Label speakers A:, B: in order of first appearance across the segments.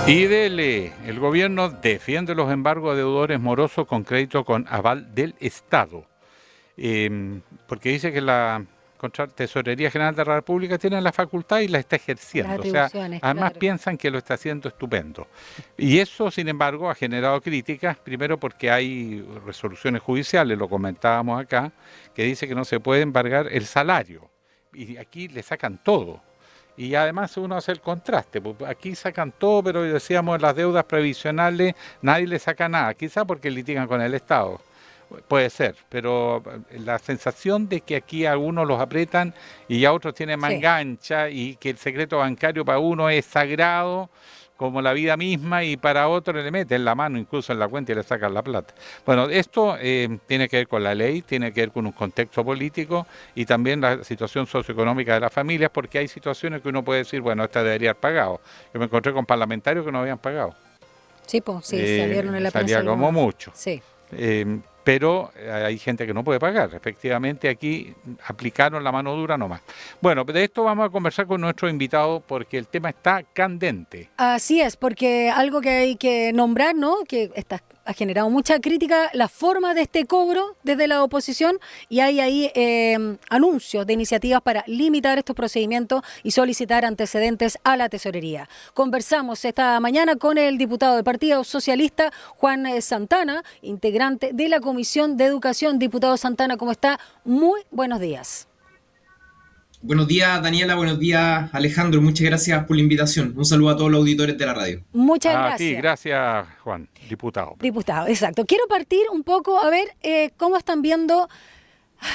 A: Y dele, el gobierno defiende los embargos a deudores morosos con crédito con aval del Estado. Porque dice que la Tesorería General de la República tiene la facultad y la está
B: Las
A: ejerciendo. O sea,
B: atribuciones,
A: además
B: claro.
A: piensan que lo está haciendo estupendo. Y eso, sin embargo, ha generado críticas, primero porque hay resoluciones judiciales, lo comentábamos acá, que dice que no se puede embargar el salario. Y aquí le sacan todo. Y además uno hace el contraste, pues aquí sacan todo, pero decíamos las deudas previsionales, nadie le saca nada, quizá porque litigan con el Estado, puede ser, pero la sensación de que aquí a unos los apretan y a otros tienen
B: Sí.
A: mangancha y que el secreto bancario para uno es sagrado como la vida misma y para otro le meten la mano incluso en la cuenta y le sacan la plata. Bueno, esto tiene que ver con la ley, tiene que ver con un contexto político y también la situación socioeconómica de las familias, porque hay situaciones que uno puede decir, bueno, esta debería haber pagado. Yo me encontré con parlamentarios que no habían pagado.
B: Sí, pues, sí, salieron en la prensa
A: Salía como
B: algunos.
A: mucho.
B: Sí.
A: Pero hay gente que no puede pagar. Efectivamente, aquí aplicaron la mano dura nomás. Bueno, de esto vamos a conversar con nuestro invitado porque el tema está candente.
B: Así es, porque algo que hay que nombrar, ¿no? Que ha generado mucha crítica, la forma de este cobro desde la oposición, y hay ahí anuncios de iniciativas para limitar estos procedimientos y solicitar antecedentes a la tesorería. Conversamos esta mañana con el diputado del Partido Socialista, Juan Santana, integrante de la Comisión de Educación. Diputado Santana, ¿cómo está? Muy buenos días.
C: Buenos días, Daniela. Buenos días, Alejandro. Muchas gracias por la invitación. Un saludo a todos los auditores de la radio.
B: Muchas
A: A ti,
B: gracias.
A: gracias, Juan, diputado.
B: Diputado, exacto. Quiero partir un poco a ver cómo están viendo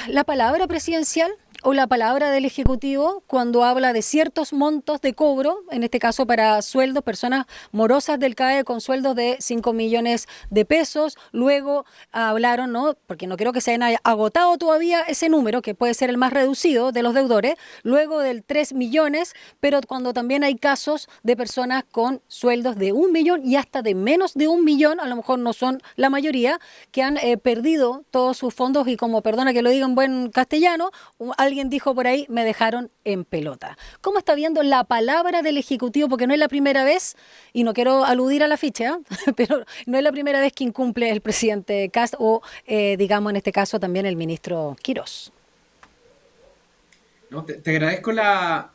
B: la palabra presidencial o la palabra del Ejecutivo cuando habla de ciertos montos de cobro, en este caso para sueldos, personas morosas del CAE con sueldos de 5 millones de pesos. Luego hablaron, ¿no? Porque no creo que se haya agotado todavía ese número, que puede ser el más reducido de los deudores, luego del 3 millones, pero cuando también hay casos de personas con sueldos de 1 millón y hasta de menos de 1 millón, a lo mejor no son la mayoría, que han perdido todos sus fondos y, como perdona que lo diga en buen castellano, alguien dijo por ahí, me dejaron en pelota. ¿Cómo está viendo la palabra del Ejecutivo? Porque no es la primera vez, y no quiero aludir a la ficha, pero no es la primera vez que incumple el presidente Kast o, digamos, en este caso también el ministro Quirós.
C: No, te agradezco la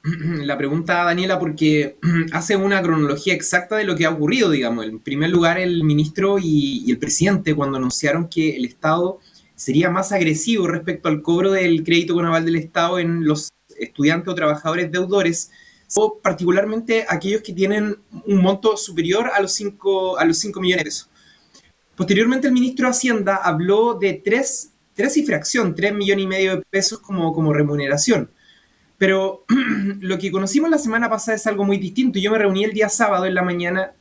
C: pregunta, Daniela, porque hace una cronología exacta de lo que ha ocurrido, digamos. En primer lugar, el ministro y el presidente, cuando anunciaron que el Estado sería más agresivo respecto al cobro del crédito con aval del Estado en los estudiantes o trabajadores deudores, o particularmente aquellos que tienen un monto superior a los 5 millones de pesos. Posteriormente, el ministro de Hacienda habló de tres y fracción, 3 millones y medio de pesos como remuneración. Pero lo que conocimos la semana pasada es algo muy distinto. Yo me reuní el día sábado en la mañana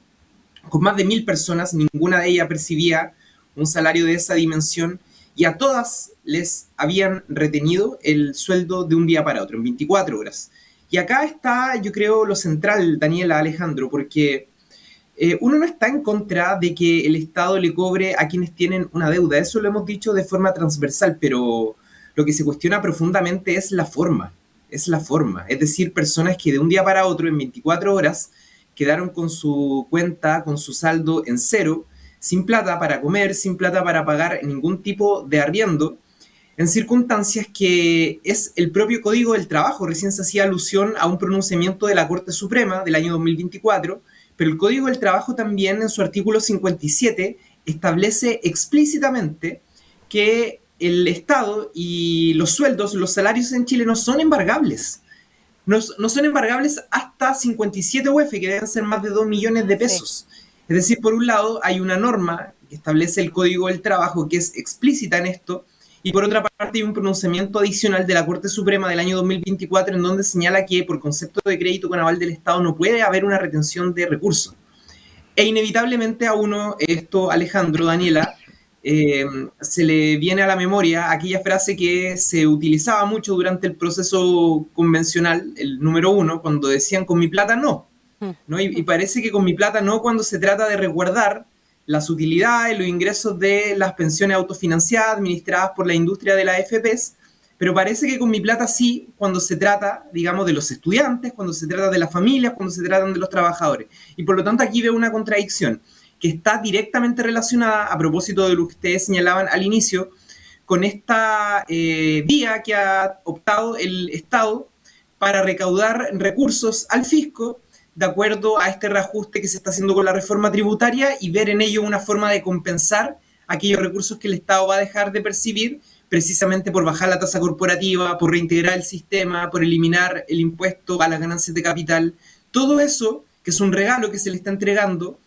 C: con más de 1.000 personas, ninguna de ellas percibía un salario de esa dimensión, y a todas les habían retenido el sueldo de un día para otro, en 24 horas. Y acá está, yo creo, lo central, Daniela, Alejandro, porque uno no está en contra de que el Estado le cobre a quienes tienen una deuda. Eso lo hemos dicho de forma transversal, pero lo que se cuestiona profundamente es la forma. Es la forma. Es decir, personas que de un día para otro, en 24 horas, quedaron con su cuenta, con su saldo en cero, sin plata para comer, sin plata para pagar ningún tipo de arriendo, en circunstancias que es el propio Código del Trabajo. Recién se hacía alusión a un pronunciamiento de la Corte Suprema del año 2024, pero el Código del Trabajo también, en su artículo 57, establece explícitamente que el Estado y los sueldos, los salarios en Chile no son embargables. No son embargables hasta 57 UF, que deben ser más de 2 millones de
B: Sí.
C: pesos. Es decir, por un lado, hay una norma que establece el Código del Trabajo que es explícita en esto, y por otra parte hay un pronunciamiento adicional de la Corte Suprema del año 2024 en donde señala que por concepto de crédito con aval del Estado no puede haber una retención de recursos. E inevitablemente a uno, esto, Alejandro, Daniela, se le viene a la memoria aquella frase que se utilizaba mucho durante el proceso convencional, el número 1, cuando decían con mi plata no. ¿No? Y parece que con mi plata no cuando se trata de resguardar las utilidades, los ingresos de las pensiones autofinanciadas administradas por la industria de las AFPs, pero parece que con Mi Plata sí, cuando se trata, digamos, de los estudiantes, cuando se trata de las familias, cuando se tratan de los trabajadores. Y por lo tanto aquí veo una contradicción que está directamente relacionada, a propósito de lo que ustedes señalaban al inicio, con esta vía que ha optado el Estado para recaudar recursos al fisco de acuerdo a este reajuste que se está haciendo con la reforma tributaria y ver en ello una forma de compensar aquellos recursos que el Estado va a dejar de percibir precisamente por bajar la tasa corporativa, por reintegrar el sistema, por eliminar el impuesto a las ganancias de capital. Todo eso, que es un regalo que se le está entregando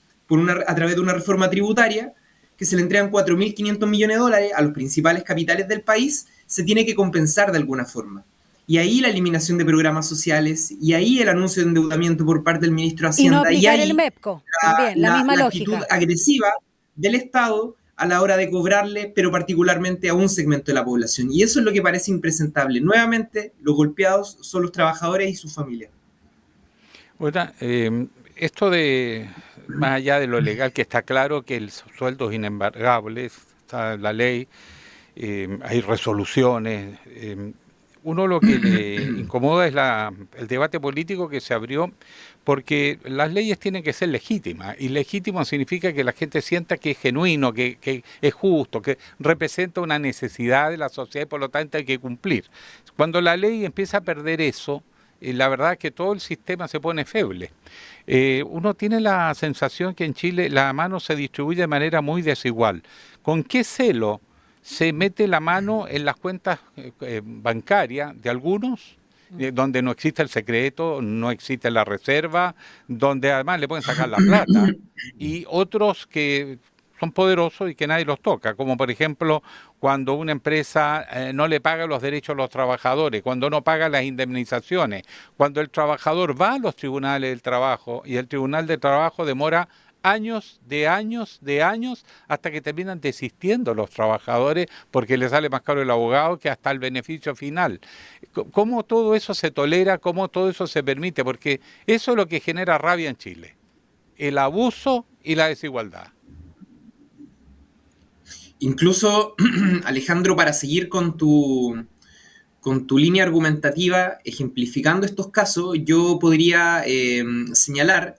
C: a través de una reforma tributaria, que se le entregan 4.500 millones de dólares a los principales capitales del país, se tiene que compensar de alguna forma. Y ahí la eliminación de programas sociales, y ahí el anuncio de endeudamiento por parte del ministro de Hacienda.
B: Y no aplicar
C: y ahí
B: el MEPCO, también, la misma lógica.
C: Actitud agresiva del Estado a la hora de cobrarle, pero particularmente a un segmento de la población. Y eso es lo que parece impresentable. Nuevamente, los golpeados son los trabajadores y sus familias.
A: Bueno, esto de, más allá de lo legal, que está claro que el sueldo es inembargable, está en la ley, hay resoluciones. Uno lo que le incomoda es el debate político que se abrió, porque las leyes tienen que ser legítimas, y legítimo significa que la gente sienta que es genuino, que es justo, que representa una necesidad de la sociedad y por lo tanto hay que cumplir. Cuando la ley empieza a perder eso, la verdad es que todo el sistema se pone feble. Uno tiene la sensación que en Chile la mano se distribuye de manera muy desigual. ¿Con qué celo se mete la mano en las cuentas bancarias de algunos, donde no existe el secreto, no existe la reserva, donde además le pueden sacar la plata, y otros que son poderosos y que nadie los toca, como por ejemplo cuando una empresa no le paga los derechos a los trabajadores, cuando no paga las indemnizaciones, cuando el trabajador va a los tribunales del trabajo y el tribunal del trabajo demora años, hasta que terminan desistiendo los trabajadores porque les sale más caro el abogado que hasta el beneficio final. ¿Cómo todo eso se tolera? ¿Cómo todo eso se permite? Porque eso es lo que genera rabia en Chile, el abuso y la desigualdad.
C: Incluso, Alejandro, para seguir con tu línea argumentativa, ejemplificando estos casos, yo podría señalar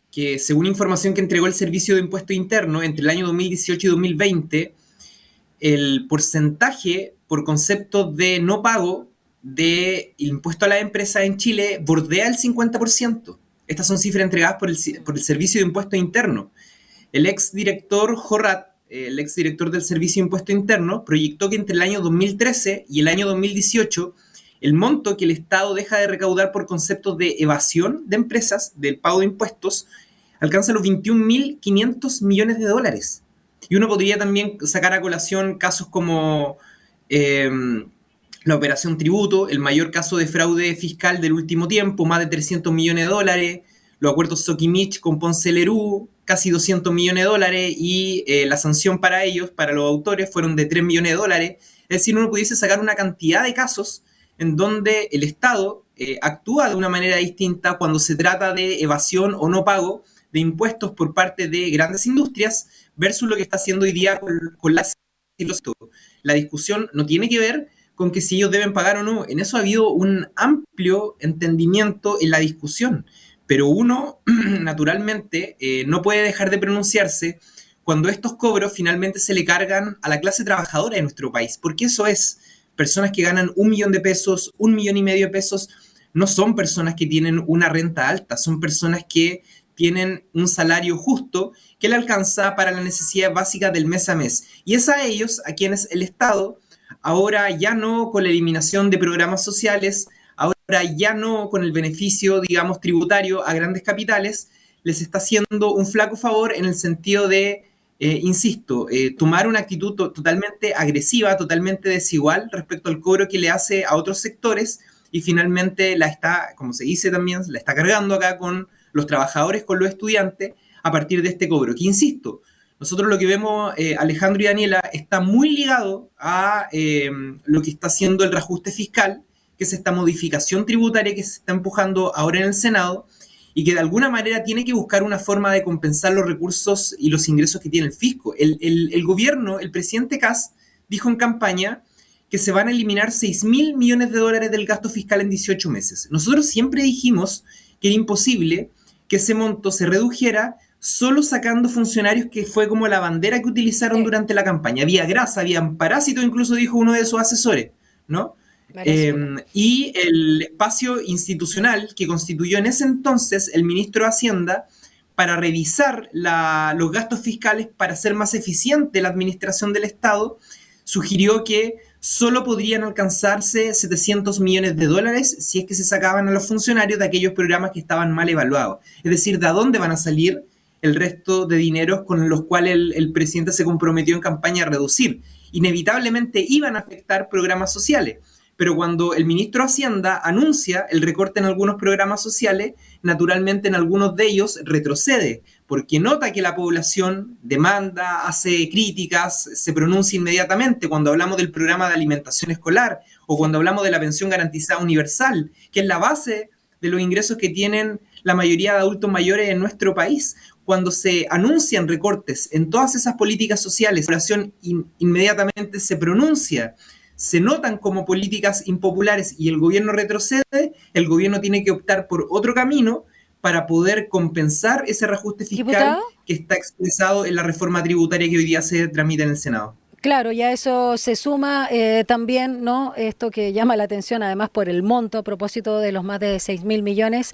C: que según información que entregó el Servicio de Impuesto Interno, entre el año 2018 y 2020, el porcentaje por concepto de no pago de impuesto a la empresa en Chile bordea el 50%. Estas son cifras entregadas por el Servicio de Impuesto Interno. El exdirector Jorrat, el exdirector del Servicio de Impuesto Interno, proyectó que entre el año 2013 y el año 2018 el monto que el Estado deja de recaudar por conceptos de evasión de empresas, del pago de impuestos, alcanza los 21.500 millones de dólares. Y uno podría también sacar a colación casos como la Operación Tributo, el mayor caso de fraude fiscal del último tiempo, más de 300 millones de dólares, los acuerdos Soquimich con Ponce Lerú, casi 200 millones de dólares, y la sanción para ellos, para los autores, fueron de 3 millones de dólares. Es decir, uno pudiese sacar una cantidad de casos en donde el Estado actúa de una manera distinta cuando se trata de evasión o no pago de impuestos por parte de grandes industrias versus lo que está haciendo hoy día con las... La discusión no tiene que ver con que si ellos deben pagar o no. En eso ha habido un amplio entendimiento en la discusión, pero uno naturalmente no puede dejar de pronunciarse cuando estos cobros finalmente se le cargan a la clase trabajadora de nuestro país, porque eso es... Personas que ganan 1 millón de pesos, 1,5 millones de pesos, no son personas que tienen una renta alta, son personas que tienen un salario justo que le alcanza para las necesidades básicas del mes a mes. Y es a ellos a quienes el Estado, ahora ya no con la eliminación de programas sociales, ahora ya no con el beneficio, digamos, tributario a grandes capitales, les está haciendo un flaco favor en el sentido de... tomar una actitud totalmente agresiva, totalmente desigual respecto al cobro que le hace a otros sectores y finalmente la está, como se dice también, la está cargando acá con los trabajadores, con los estudiantes a partir de este cobro. Que insisto, nosotros lo que vemos, Alejandro y Daniela, está muy ligado a lo que está haciendo el reajuste fiscal, que es esta modificación tributaria que se está empujando ahora en el Senado, y que de alguna manera tiene que buscar una forma de compensar los recursos y los ingresos que tiene el fisco. El gobierno, el presidente Kast, dijo en campaña que se van a eliminar 6.000 millones de dólares del gasto fiscal en 18 meses. Nosotros siempre dijimos que era imposible que ese monto se redujera solo sacando funcionarios, que fue como la bandera que utilizaron durante la campaña. Había grasa, había parásitos, incluso dijo uno de sus asesores, ¿no? Y el espacio institucional que constituyó en ese entonces el ministro de Hacienda para revisar los gastos fiscales para hacer más eficiente la administración del Estado, sugirió que solo podrían alcanzarse 700 millones de dólares si es que se sacaban a los funcionarios de aquellos programas que estaban mal evaluados. Es decir, ¿de dónde van a salir el resto de dineros con los cuales el presidente se comprometió en campaña a reducir? Inevitablemente iban a afectar programas sociales. Pero cuando el ministro de Hacienda anuncia el recorte en algunos programas sociales, naturalmente en algunos de ellos retrocede, porque nota que la población demanda, hace críticas, se pronuncia inmediatamente cuando hablamos del programa de alimentación escolar o cuando hablamos de la pensión garantizada universal, que es la base de los ingresos que tienen la mayoría de adultos mayores en nuestro país. Cuando se anuncian recortes en todas esas políticas sociales, la población inmediatamente se pronuncia, se notan como políticas impopulares y el gobierno retrocede, el gobierno tiene que optar por otro camino para poder compensar ese reajuste fiscal. ¿Diputado? Que está expresado en la reforma tributaria que hoy día se tramita en el Senado.
B: Claro, y a eso se suma también, ¿no?, esto que llama la atención, además por el monto, a propósito de los más de 6.000 millones,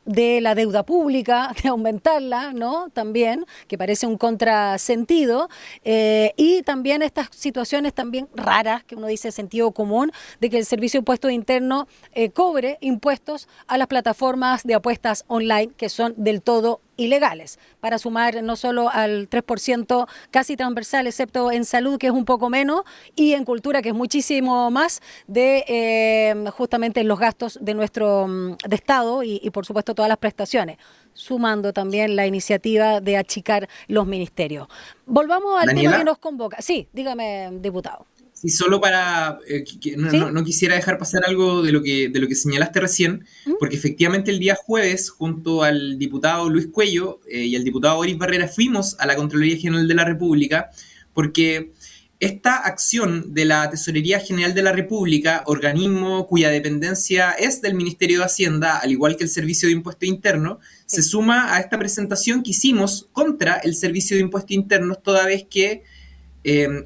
B: de la deuda pública, de aumentarla, ¿no?, también, que parece un contrasentido, y también estas situaciones también raras, que uno dice sentido común, de que el Servicio de Impuestos Internos cobre impuestos a las plataformas de apuestas online, que son del todo ilegales, para sumar no solo al 3% casi transversal, excepto en salud, que es un poco menos, y en cultura, que es muchísimo más, de justamente los gastos de nuestro de Estado y por supuesto todas las prestaciones, sumando también la iniciativa de achicar los ministerios. Volvamos al tema que nos convoca. Sí, dígame, diputado.
C: Y solo para no quisiera dejar pasar algo de lo que señalaste recién, porque efectivamente el día jueves, junto al diputado Luis Cuello y al diputado Boris Barrera, fuimos a la Contraloría General de la República, porque esta acción de la Tesorería General de la República, organismo cuya dependencia es del Ministerio de Hacienda, al igual que el Servicio de Impuestos Internos, se suma a esta presentación que hicimos contra el Servicio de Impuestos Internos, toda vez que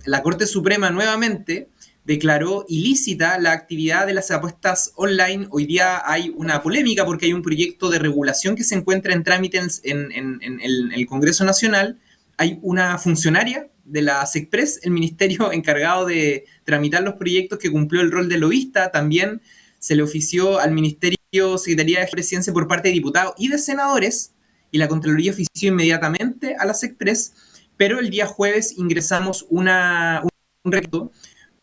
C: la Corte Suprema nuevamente declaró ilícita la actividad de las apuestas online. Hoy día hay una polémica porque hay un proyecto de regulación que se encuentra en trámite en el Congreso Nacional. Hay una funcionaria de la SECPRES, el ministerio encargado de tramitar los proyectos, que cumplió el rol de lobista. También se le ofició al Ministerio Secretaría de Presidencia por parte de diputados y de senadores, y la Contraloría ofició inmediatamente a la SECPRES. Pero el día jueves ingresamos un recto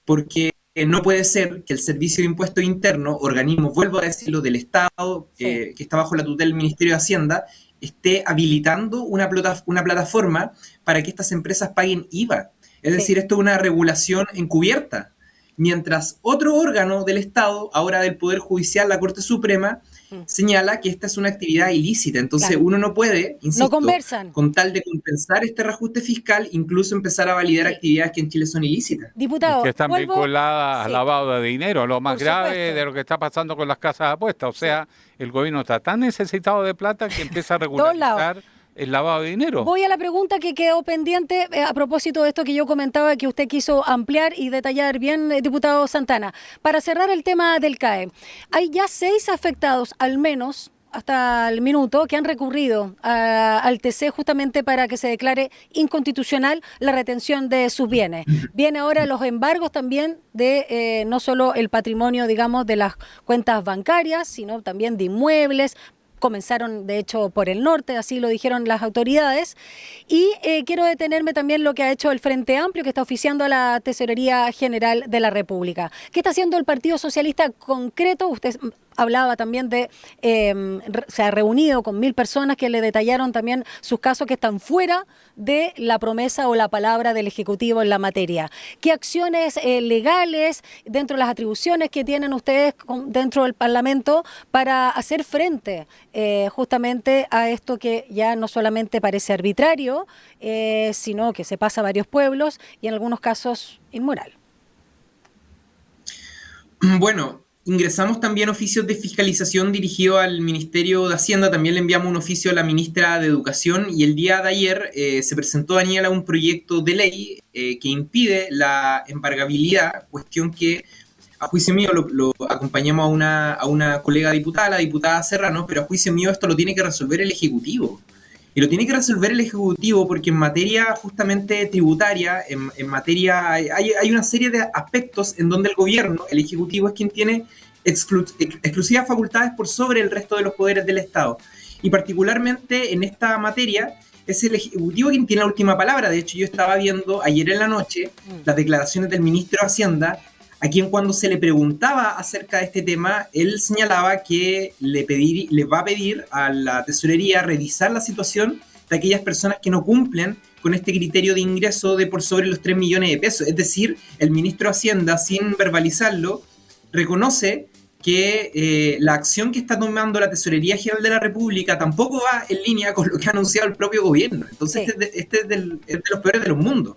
C: porque no puede ser que el Servicio de Impuestos Internos, organismo, vuelvo a decirlo, del Estado, que está bajo la tutela del Ministerio de Hacienda, esté habilitando una plataforma para que estas empresas paguen IVA. Es decir, esto es una regulación encubierta. Mientras otro órgano del Estado, ahora del Poder Judicial, la Corte Suprema, señala que esta es una actividad ilícita. Entonces uno no puede, insisto, con tal de compensar este reajuste fiscal, incluso empezar a validar actividades que en Chile son ilícitas.
B: Diputado,
A: que están vinculadas al lavado de dinero, lo más grave de lo que está pasando con las casas de apuestas. O sea, el gobierno está tan necesitado de plata que empieza a regularizar el lavado de dinero.
B: Voy a la pregunta que quedó pendiente a propósito de esto que yo comentaba, que usted quiso ampliar y detallar bien, diputado Santana. Para cerrar el tema del CAE, hay ya 6 afectados, al menos hasta el minuto, que han recurrido al TC justamente para que se declare inconstitucional la retención de sus bienes. Viene ahora los embargos también de no solo el patrimonio, digamos, de las cuentas bancarias, sino también de inmuebles. Comenzaron, de hecho, por el norte, así lo dijeron las autoridades. Y quiero detenerme también en lo que ha hecho el Frente Amplio, que está oficiando a la Tesorería General de la República. ¿Qué está haciendo el Partido Socialista concreto? Usted hablaba también de, se ha reunido con 1.000 personas que le detallaron también sus casos que están fuera de la promesa o la palabra del Ejecutivo en la materia. ¿Qué acciones legales, dentro de las atribuciones que tienen ustedes dentro del Parlamento, para hacer frente justamente a esto que ya no solamente parece arbitrario, sino que se pasa a varios pueblos y en algunos casos inmoral?
C: Bueno, ingresamos también oficios de fiscalización dirigidos al Ministerio de Hacienda, también le enviamos un oficio a la ministra de Educación y el día de ayer se presentó, Daniela, un proyecto de ley que impide la embargabilidad, cuestión que a juicio mío lo acompañamos a una colega diputada, la diputada Serrano, pero a juicio mío esto lo tiene que resolver el Ejecutivo. Y lo tiene que resolver el Ejecutivo porque en materia justamente tributaria, en materia, hay una serie de aspectos en donde el gobierno, el Ejecutivo, es quien tiene exclusivas facultades por sobre el resto de los poderes del Estado. Y particularmente en esta materia es el Ejecutivo quien tiene la última palabra. De hecho, yo estaba viendo ayer en la noche las declaraciones del ministro de Hacienda, a quien cuando se le preguntaba acerca de este tema, él señalaba que le va a pedir a la tesorería revisar la situación de aquellas personas que no cumplen con este criterio de ingreso de por sobre los 3 millones de pesos. Es decir, el ministro de Hacienda, sin verbalizarlo, reconoce que la acción que está tomando la Tesorería General de la República tampoco va en línea con lo que ha anunciado el propio gobierno. Entonces, sí, este es de los peores de los mundos.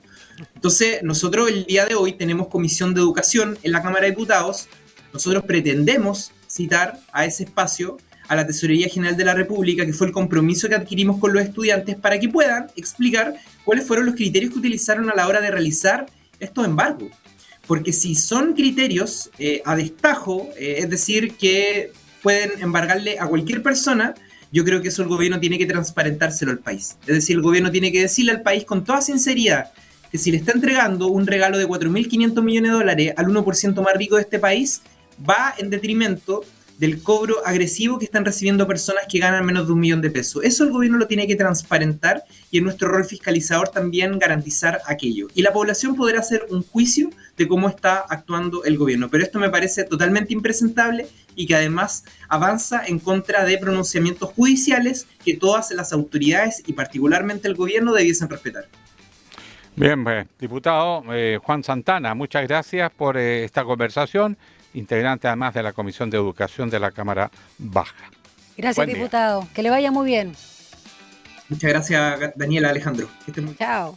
C: Entonces, nosotros el día de hoy tenemos Comisión de Educación en la Cámara de Diputados. Nosotros pretendemos citar a ese espacio a la Tesorería General de la República, que fue el compromiso que adquirimos con los estudiantes, para que puedan explicar cuáles fueron los criterios que utilizaron a la hora de realizar estos embargos. Porque si son criterios a destajo, es decir, que pueden embargarle a cualquier persona, yo creo que eso el gobierno tiene que transparentárselo al país. Es decir, el gobierno tiene que decirle al país con toda sinceridad que si le está entregando un regalo de 4.500 millones de dólares al 1% más rico de este país, va en detrimento del cobro agresivo que están recibiendo personas que ganan menos de 1 millón de pesos. Eso el gobierno lo tiene que transparentar y en nuestro rol fiscalizador también garantizar aquello. Y la población podrá hacer un juicio de cómo está actuando el gobierno. Pero esto me parece totalmente impresentable y que además avanza en contra de pronunciamientos judiciales que todas las autoridades y particularmente el gobierno debiesen respetar.
A: Bien, pues, diputado Juan Santana, muchas gracias por esta conversación, integrante además de la Comisión de Educación de la Cámara Baja.
B: Gracias, diputado. Que le vaya muy bien.
C: Muchas gracias, Daniela, Alejandro. Que estén muy bien.
B: Chao.